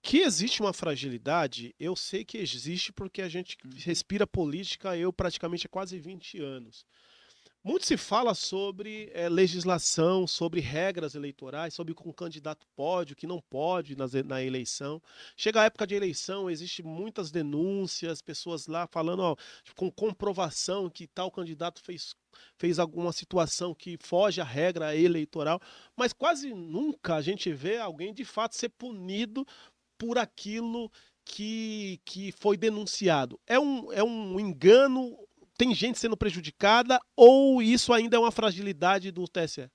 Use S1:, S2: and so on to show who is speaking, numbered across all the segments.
S1: Que existe uma fragilidade, eu sei que existe porque a gente respira política, eu praticamente há quase 20 anos. Muito se fala sobre legislação, sobre regras eleitorais, sobre o que um candidato pode, o que não pode na eleição. Chega a época de eleição, existe muitas denúncias, pessoas lá falando, ó, com comprovação que tal candidato fez alguma situação que foge à regra eleitoral, mas quase nunca a gente vê alguém de fato ser punido por aquilo que foi denunciado. É um engano? Tem gente sendo prejudicada ou isso ainda é uma fragilidade do TSE?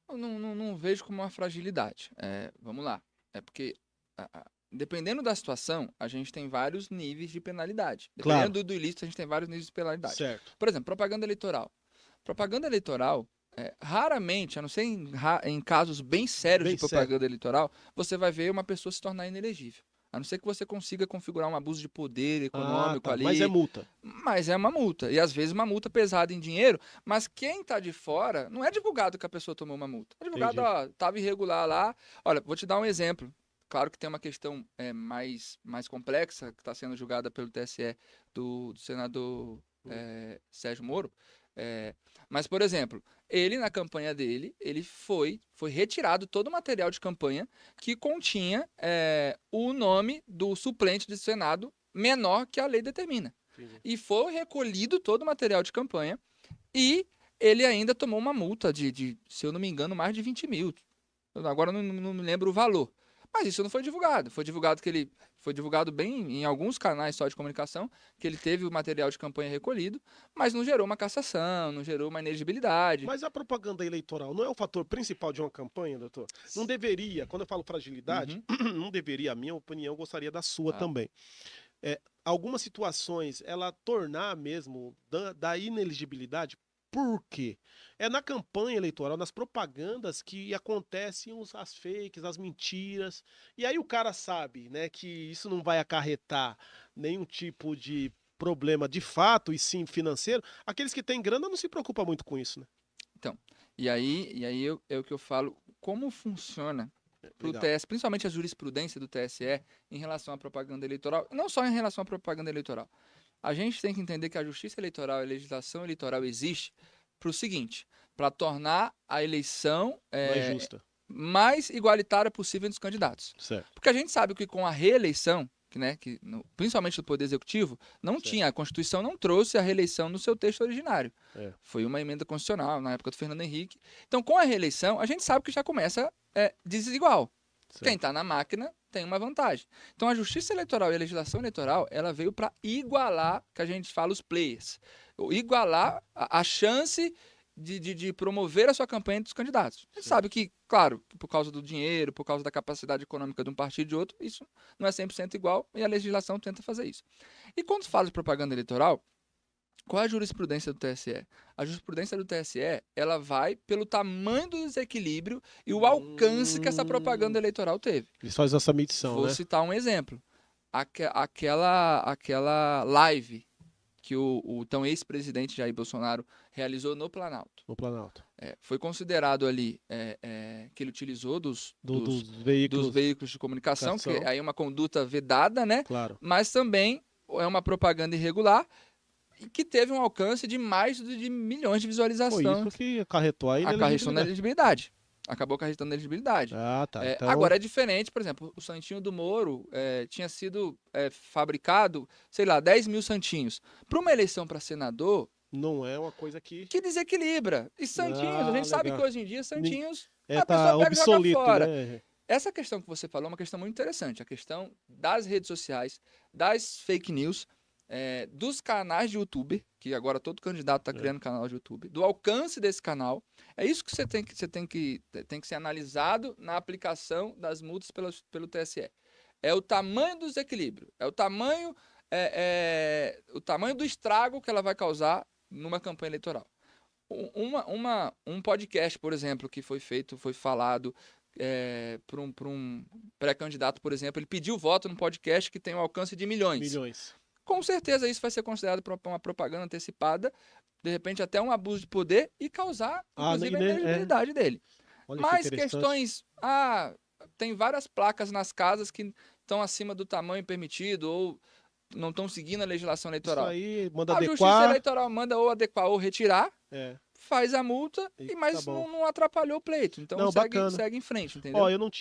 S2: Eu não vejo como uma fragilidade. Vamos lá. É porque, dependendo da situação, a gente tem vários níveis de penalidade.
S1: Claro,
S2: Dependendo do ilícito, a gente tem vários níveis de penalidade.
S1: certo.
S2: Por exemplo, propaganda eleitoral. Propaganda eleitoral, raramente, a não ser em casos bem sérios de
S1: Bem sério.
S2: propaganda eleitoral, você vai ver uma pessoa se tornar inelegível. A não ser que você consiga configurar um abuso de poder
S1: Ah,
S2: econômico
S1: tá. Mas é
S2: ali,
S1: multa.
S2: mas é uma multa. E às vezes uma multa pesada em dinheiro, mas quem tá de fora, não é divulgado que a pessoa tomou uma multa. É divulgado,
S1: Entendi.
S2: ó, tava irregular lá. Olha, vou te dar um exemplo. Claro que tem uma questão mais complexa, que está sendo julgada pelo TSE do senador Sérgio Moro. É, mas, por exemplo, ele na campanha dele, ele foi retirado todo o material de campanha que continha o nome do suplente do Senado menor que a lei determina.
S1: Entendi.
S2: E foi recolhido todo o material de campanha e ele ainda tomou uma multa se eu não me engano, mais de 20 mil. Agora eu não me lembro o valor. Mas isso não foi divulgado. Foi divulgado bem em alguns canais só de comunicação, que ele teve o material de campanha recolhido, mas não gerou uma cassação, não gerou uma inelegibilidade.
S1: Mas a propaganda eleitoral não é o fator principal de uma campanha, doutor? Não deveria, quando eu falo fragilidade,
S2: Uhum.
S1: não deveria, a minha opinião, eu gostaria da sua
S2: Ah,
S1: também. Algumas situações, ela tornar mesmo da ineligibilidade. Por quê? É na campanha eleitoral, nas propagandas que acontecem as fakes, as mentiras. E aí o cara sabe, né, que isso não vai acarretar nenhum tipo de problema de fato e sim financeiro. Aqueles que têm grana não se preocupam muito com isso, né?
S2: então, e aí é o que eu falo, como funciona para o
S1: Legal.
S2: TSE, principalmente a jurisprudência do TSE em relação à propaganda eleitoral, não só em relação à propaganda eleitoral. A gente tem que entender que a justiça eleitoral e a legislação eleitoral existe para o seguinte, para tornar a eleição
S1: Mais justa.
S2: mais igualitária possível entre os candidatos.
S1: Certo.
S2: Porque a gente sabe que com a reeleição, principalmente do Poder Executivo, não
S1: Certo.
S2: tinha, a Constituição não trouxe a reeleição no seu texto originário.
S1: É.
S2: Foi uma emenda constitucional na época do Fernando Henrique. Então, com a reeleição, a gente sabe que já começa desigual. Quem
S1: Certo.
S2: está na máquina tem uma vantagem. Então, a Justiça Eleitoral e a legislação eleitoral, ela veio para igualar, que a gente fala, os players. Igualar a chance de promover a sua campanha entre os candidatos. A gente
S1: Certo.
S2: sabe que, claro, por causa do dinheiro, por causa da capacidade econômica de um partido e de outro, isso não é 100% igual e a legislação tenta fazer isso. E quando se fala de propaganda eleitoral, qual é a jurisprudência do TSE? A jurisprudência do TSE, ela vai pelo tamanho do desequilíbrio e o alcance que essa propaganda eleitoral teve.
S1: Eles fazem essa medição,
S2: Vou
S1: né?
S2: citar um exemplo. Aquela live que o então ex-presidente Jair Bolsonaro realizou no Planalto.
S1: No Planalto.
S2: Foi considerado ali que ele utilizou dos
S1: Veículos.
S2: veículos de comunicação, que
S1: Comunicação.
S2: aí é uma conduta vedada, né?
S1: Claro.
S2: Mas também é uma propaganda irregular e que teve um alcance de mais de milhões de
S1: Foi
S2: visualizações.
S1: isso que acarretou a
S2: Acarretou na
S1: inelegibilidade.
S2: elegibilidade. Acabou acarretando na elegibilidade.
S1: Ah, tá. Então,
S2: Agora é diferente, por exemplo, o Santinho do Moro tinha sido fabricado, sei lá, 10 mil santinhos. Para uma eleição para senador,
S1: não é uma coisa que.
S2: que desequilibra. E santinhos, a
S1: Ah,
S2: gente sabe que
S1: legal.
S2: hoje em dia santinhos a
S1: Tá
S2: pessoa pega e joga
S1: obsoleto,
S2: fora.
S1: né?
S2: Essa questão que você falou é uma questão muito interessante, a questão das redes sociais, das fake news, dos canais de YouTube, que agora todo candidato está criando canal de YouTube, do alcance desse canal. É isso que tem que ser analisado na aplicação das multas pelo TSE. É o tamanho do desequilíbrio, é o tamanho do estrago que ela vai causar numa campanha eleitoral. Um podcast, por exemplo, que foi falado por um pré-candidato, por exemplo, ele pediu voto num podcast que tem um alcance de milhões. Com certeza isso vai ser considerado uma propaganda antecipada, de repente até um abuso de poder e causar, inclusive, a inelegibilidade dele.
S1: Olha
S2: Mas
S1: que
S2: questões... tem várias placas nas casas que estão acima do tamanho permitido ou não estão seguindo a legislação
S1: Isso
S2: eleitoral.
S1: aí, manda
S2: A Justiça
S1: adequar.
S2: Eleitoral manda ou adequar ou retirar,
S1: É.
S2: faz a multa,
S1: E
S2: mas
S1: tá bom.
S2: não atrapalhou o pleito. Então
S1: Não, bacana.
S2: segue em frente, entendeu?
S1: Ó, eu não